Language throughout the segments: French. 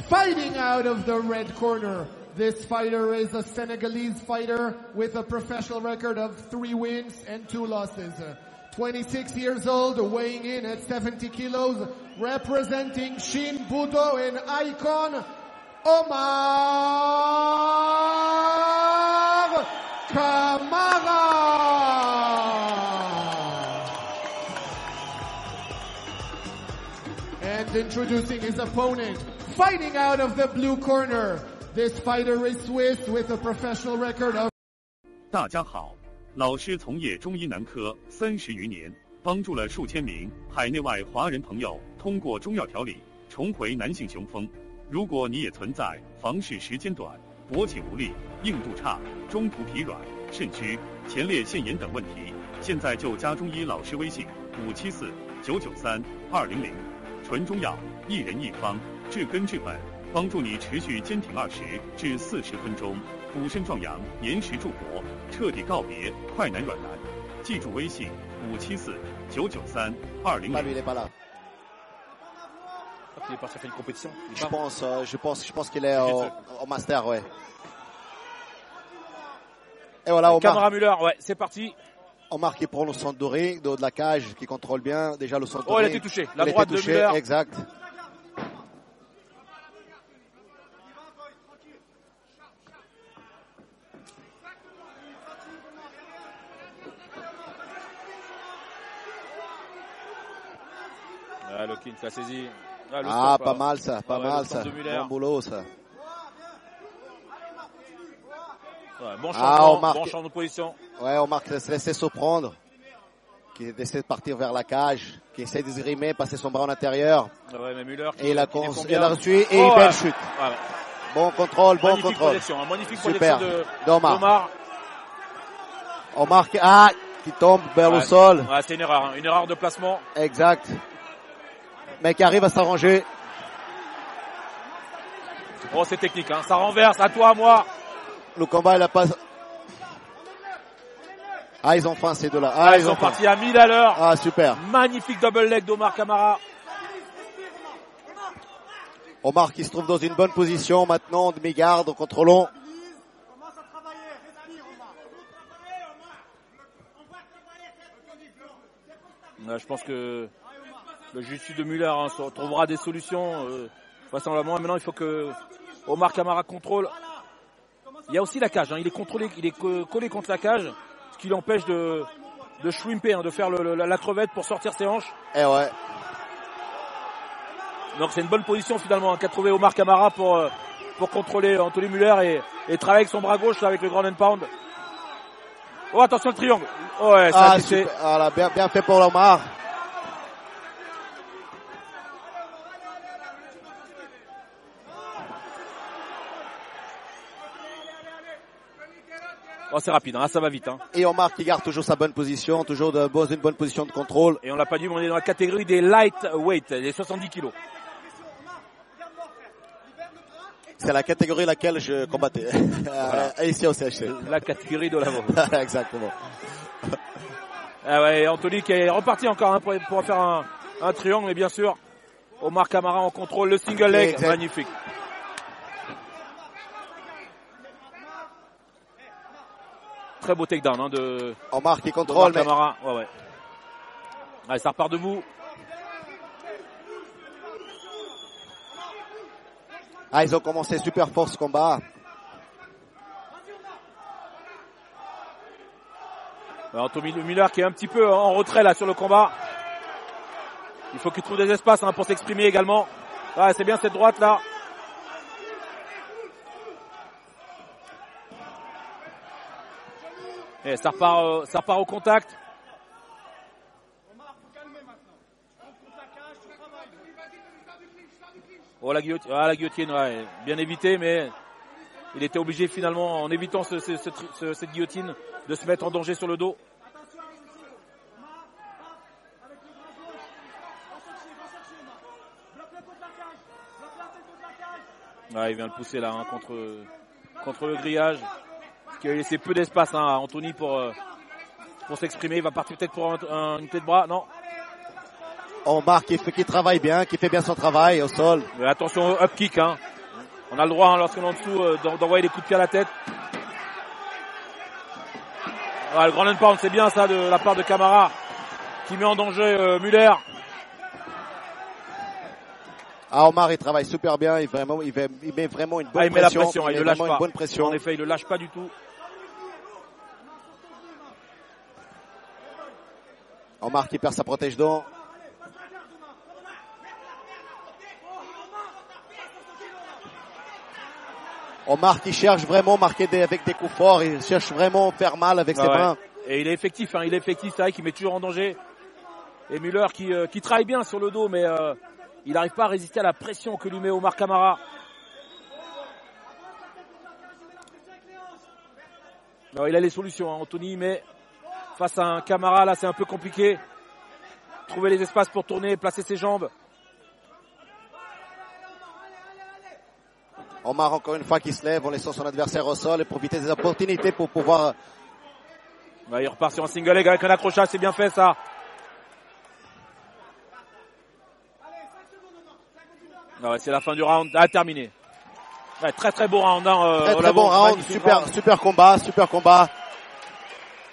Fighting out of the red corner, this fighter is a Senegalese fighter with a professional record of 3 wins and 2 losses. 26 years old, weighing in at 70 kilos, representing Shin Budo and Icon, Omar Kamara. And introducing his opponent, fighting out of the blue corner, this fighter is Swiss with a professional record of... 大家好，老师从业中医男科30余年，帮助了数千名海内外华人朋友通过中药调理重回男性雄风。如果你也存在房事时间短、勃起无力、硬度差、中途疲软、肾虚、前列腺炎等问题，现在就加中医老师微信574-993-200，纯中药，一人一方，治根治本，帮助你持续坚挺20至40分钟，补肾壮阳，延时助勃，彻底告别快男软男。记住微信574-993-200。Il est parti faire une compétition. Je pense qu'il est au master, ouais. Et voilà, Omar. Kamara Müller, ouais, c'est parti. Omar qui prend le centre du ring, de la cage, qui contrôle bien déjà le centre du ring. Oh, il a été touché. La droite de Müller. Exact. Ah, Lokin qui a saisi. Ah, pas mal ça, pas mal ça. Bon boulot ça. Ouais, bon changement, Omar, bon changement de position. Ouais, Omar qui se laissait surprendre, qui essaie de partir vers la cage, qui essaie de s'esgrimer, passer son bras en intérieur. Ouais, mais Müller et il a reçu et il belle chute. Ouais. Bon contrôle, bon magnifique contrôle. Projection, magnifique super d'Omar. Omar qui tombe vers le sol. Ouais, c'est une erreur de placement. Exact. Mais qui arrive à s'arranger. Oh, c'est technique, hein. Ça renverse, à toi, à moi. Le combat, il a pas... Ah, ils ont faim, ces deux-là. Ah, ils sont partis à 1000 à l'heure. Ah, super. Magnifique double leg d'Omar Kamara. Omar qui se trouve dans une bonne position maintenant, demi-garde, en contrôlant. Je pense que le jiu-jitsu de Müller trouvera des solutions vraisemblablement. Maintenant, il faut que Omar Kamara contrôle. Il y a aussi la cage. Hein. Il est contrôlé, il est collé contre la cage, ce qui l'empêche de shrimper, hein, de faire la crevette pour sortir ses hanches. Eh ouais. Donc c'est une bonne position finalement qu'a trouvé Omar Kamara pour contrôler Anthony Müller et travailler avec son bras gauche là, avec le ground and pound. Oh, attention le triangle. Oh, ouais, ça a touché. Voilà, bien fait pour Omar. Oh, c'est rapide, hein, ça va vite. Hein. Et Omar qui garde toujours sa bonne position, toujours dans une bonne position de contrôle. Et on l'a pas dit, mais on est dans la catégorie des lightweight, des 70 kilos. C'est la catégorie laquelle je combattais. Voilà. Ici au CHC. La catégorie de l'avant. Exactement. Ah ouais, Anthony qui est reparti encore hein, pour faire un triangle, mais bien sûr, Omar Kamara en contrôle, le single leg, exact. Magnifique. Très beau takedown hein, de Omar qui contrôle. Omar Kamara. Ouais. Allez, ça repart debout. Ah, ils ont commencé super fort ce combat. Anthony Müller qui est un petit peu en retrait là sur le combat. Il faut qu'il trouve des espaces hein, pour s'exprimer également. Ah, c'est bien cette droite là. Et ça repart au contact. Oh la guillotine, ouais, bien évité, mais il était obligé finalement, en évitant cette guillotine, de se mettre en danger sur le dos. Ouais, il vient le pousser là hein, contre le grillage. Qui a laissé peu d'espace hein, à Anthony pour s'exprimer. Il va partir peut-être pour une tête de bras. Non. Omar qui travaille bien, qui fait bien son travail au sol. Mais attention au up kick. Hein. On a le droit, hein, lorsqu'on est en dessous, d'envoyer des coups de pied à la tête. Ouais, le grand and pound, c'est bien ça de la part de Camara, qui met en danger Müller. Ah, Omar, il travaille super bien. Il met vraiment une bonne il met pression. la pression, il ne lâche pas. Une bonne pression. En effet, il ne lâche pas du tout. Omar qui perd sa protège-dents. Omar qui cherche vraiment marquer avec des coups forts. Il cherche vraiment faire mal avec ses mains. Et il est effectif, hein, il est effectif. C'est vrai qu'il met toujours en danger. Et Müller qui travaille bien sur le dos, mais il n'arrive pas à résister à la pression que lui met Omar Camara. Alors, il a les solutions, hein, Anthony, mais face à un Camara, là, c'est un peu compliqué. Trouver les espaces pour tourner, placer ses jambes. Omar, encore une fois, qui se lève en laissant son adversaire au sol et profiter des opportunités pour pouvoir... Il repart sur un single leg avec un accrochage, c'est bien fait ça. C'est la fin du round, terminé. Ouais, très très beau round. Très bon round, super combat.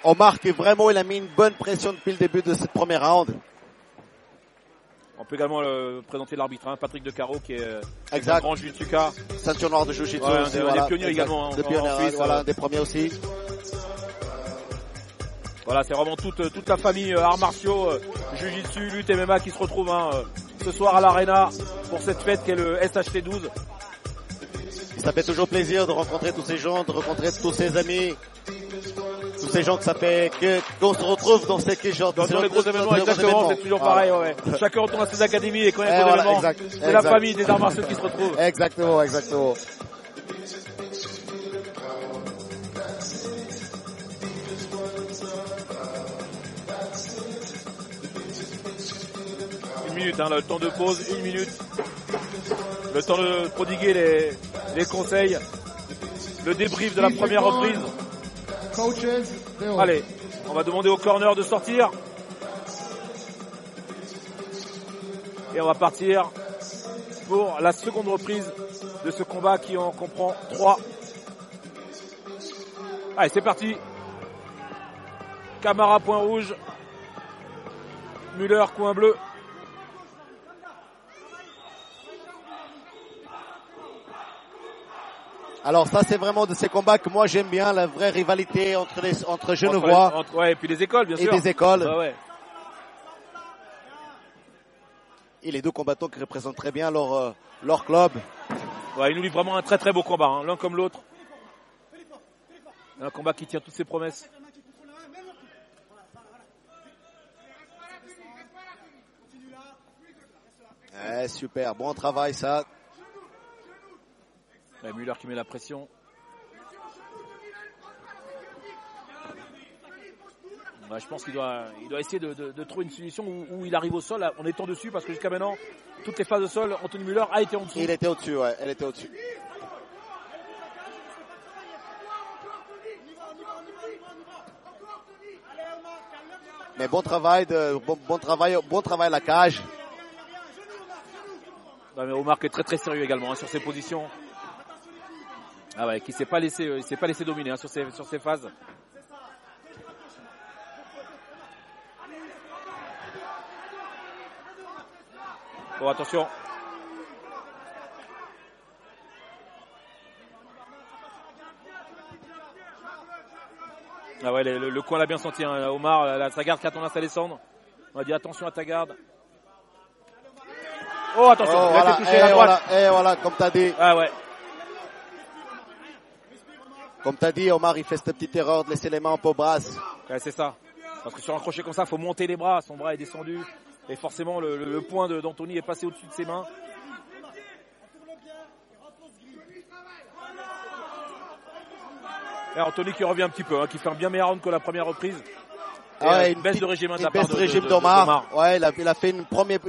Omar qui vraiment, il a mis une bonne pression depuis le début de cette première round. On peut également présenter l'arbitre, hein, Patrick Decaro, qui est un grand jiu-jitsuka. Ceinture noire de jiu-jitsu aussi. Des pionniers également. Des pionniers, Suisse, voilà, des premiers aussi. Voilà, c'est vraiment toute la famille arts martiaux, jiu-jitsu, lutte, MMA qui se retrouvent ce soir à l'Arena pour cette fête qu'est le SHT 12. Ça fait toujours plaisir de rencontrer tous ces gens, de rencontrer tous ces amis, tous ces gens qu'on se retrouve dans ces genres dans les gros événements. Exactement, c'est toujours pareil. Ouais. Chacun retourne à ses académies et quand il y a un événement, c'est la famille des arts martiaux qui se retrouve. Exactement. Une minute, le temps de pause, 1 minute. Le temps de prodiguer les conseils. Le débrief de la première reprise. Allez, on va demander au corner de sortir. Et on va partir pour la seconde reprise de ce combat qui en comprend 3. Allez, c'est parti. Camara, point rouge. Müller, coin bleu. Alors ça, c'est vraiment de ces combats que moi j'aime bien, la vraie rivalité entre Genevois. Et puis les écoles, bien sûr. Et des écoles. Ouais. Et les deux combattants qui représentent très bien leur club. Ouais, ils nous livrent vraiment un très très beau combat, l'un comme l'autre. Un combat qui tient toutes ses promesses. Super, bon travail ça. Müller qui met la pression. Je pense qu'il doit essayer de trouver une solution où il arrive au sol en étant dessus, parce que jusqu'à maintenant, toutes les phases de sol, Anthony Müller a été en dessous. Il était au-dessus, ouais, elle était au-dessus. Mais bon travail à la cage. Mais Omar qui est très très sérieux également sur ses positions. Qui s'est pas laissé dominer sur ces phases. Oh, attention. Le coin l'a bien senti, Omar, sa garde qui a tendance à descendre. On a dit attention à ta garde. Oh, attention, il a été touché à droite. Voilà, comme t'as dit. Comme t'as dit, Omar, il fait cette petite erreur de laisser les mains un peu brasses. C'est ça. Parce que sur un crochet comme ça, il faut monter les bras. Son bras est descendu. Et forcément, le poing d'Anthony est passé au-dessus de ses mains. Et Anthony qui revient un petit peu, qui fait un bien meilleur round que la première reprise. Une baisse de régime de la part d'Omar. Ouais, il a fait la première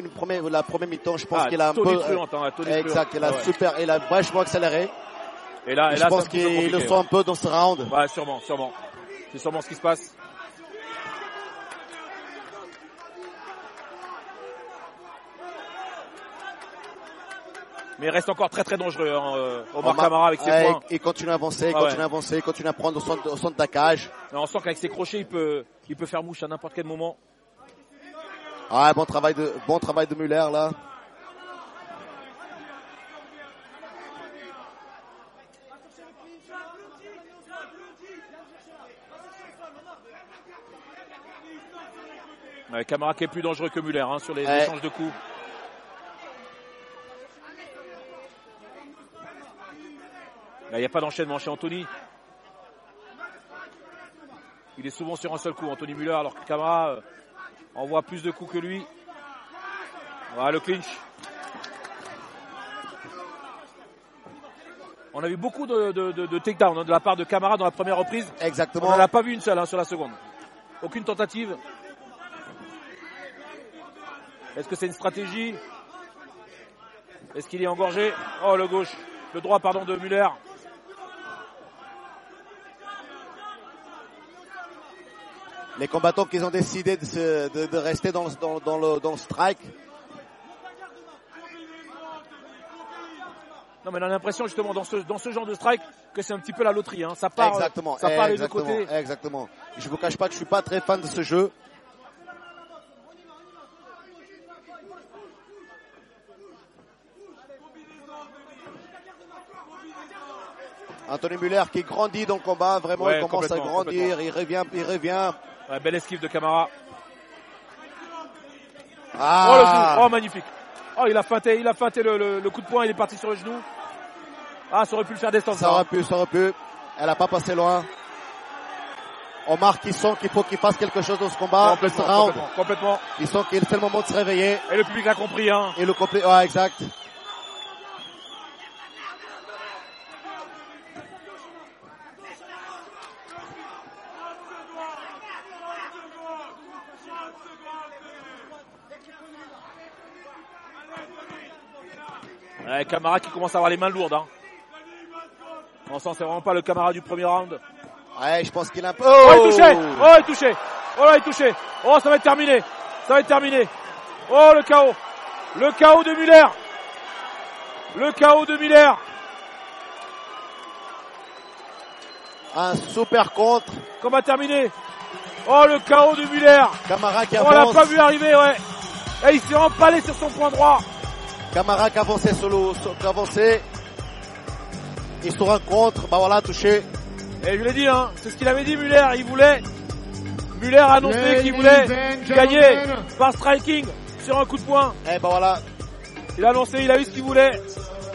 mi-temps, je pense qu'il a un peu. Exact, il a super, il a vachement accéléré. Et là, je pense qu'il le sent un peu dans ce round. Ouais, sûrement. C'est sûrement ce qui se passe. Mais il reste encore très très dangereux, hein, Omar Camara avec ses points. Il continue à avancer, il continue à prendre au centre de la cage. On sent qu'avec ses crochets, il peut faire mouche à n'importe quel moment. Ah, bon travail de Muller là. Ouais, Camara qui est plus dangereux que Muller, hein, sur les échanges de coups. Là, il n'y a pas d'enchaînement chez Anthony. Il est souvent sur un seul coup, Anthony Muller, alors que Camara envoie plus de coups que lui. Voilà le clinch. On a vu beaucoup de takedown, hein, de la part de Camara dans la première reprise. Exactement. On n'en a pas vu une seule, hein, sur la seconde. Aucune tentative. Est-ce que c'est une stratégie? Est-ce qu'il est engorgé? Oh, le droit de Muller. Les combattants qui ont décidé de rester dans le strike. Non, mais on a l'impression justement dans ce genre de strike que c'est un petit peu la loterie, hein. Ça part les deux côtés. Exactement. Je vous cache pas que je suis pas très fan de ce jeu. Anthony Muller qui grandit dans le combat, vraiment il commence à grandir, il revient. Ouais, belle esquive de Camara. Ah. Oh, magnifique. Oh, il a feinté le coup de poing, il est parti sur le genou. Ah, ça aurait pu le faire descendre. Ça aurait pu. Elle a pas passé loin. Omar qui sent qu'il faut qu'il fasse quelque chose dans ce combat. Complètement. Il sent qu'il c'est le moment de se réveiller. Et le public a compris, hein. Et ouais, exact. Ouais, Camara qui commence à avoir les mains lourdes, hein. On sent c'est vraiment pas le Camara du premier round. Ouais, je pense qu'il a un peu... Oh, il est touché. Oh, il est touché. Oh, ça va être terminé. Oh, le KO. Le KO de Muller. Un super contre. Combat terminé. Oh, le KO de Muller. Camara qui avance. On l'a pas vu arriver, ouais. Et il s'est empalé sur son point droit. Camara qui avançait il sur un contre, touché. Et je l'ai dit, hein, c'est ce qu'il avait dit Muller, Muller a annoncé qu'il voulait gagner par striking sur un coup de poing. Et il a annoncé, il a eu ce qu'il voulait,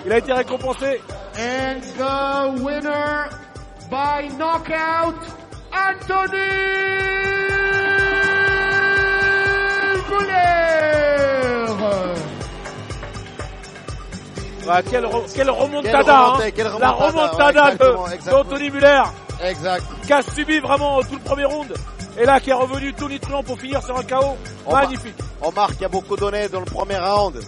il a été récompensé. And the winner by knockout, Anthony Muller. Ouais, quelle remontada, la remontada d'Anthony Muller. Exact. Qui a subi vraiment tout le premier round. Et là, qui est revenu tonitruant pour finir sur un KO. Magnifique. Omar qui a beaucoup donné dans le premier round.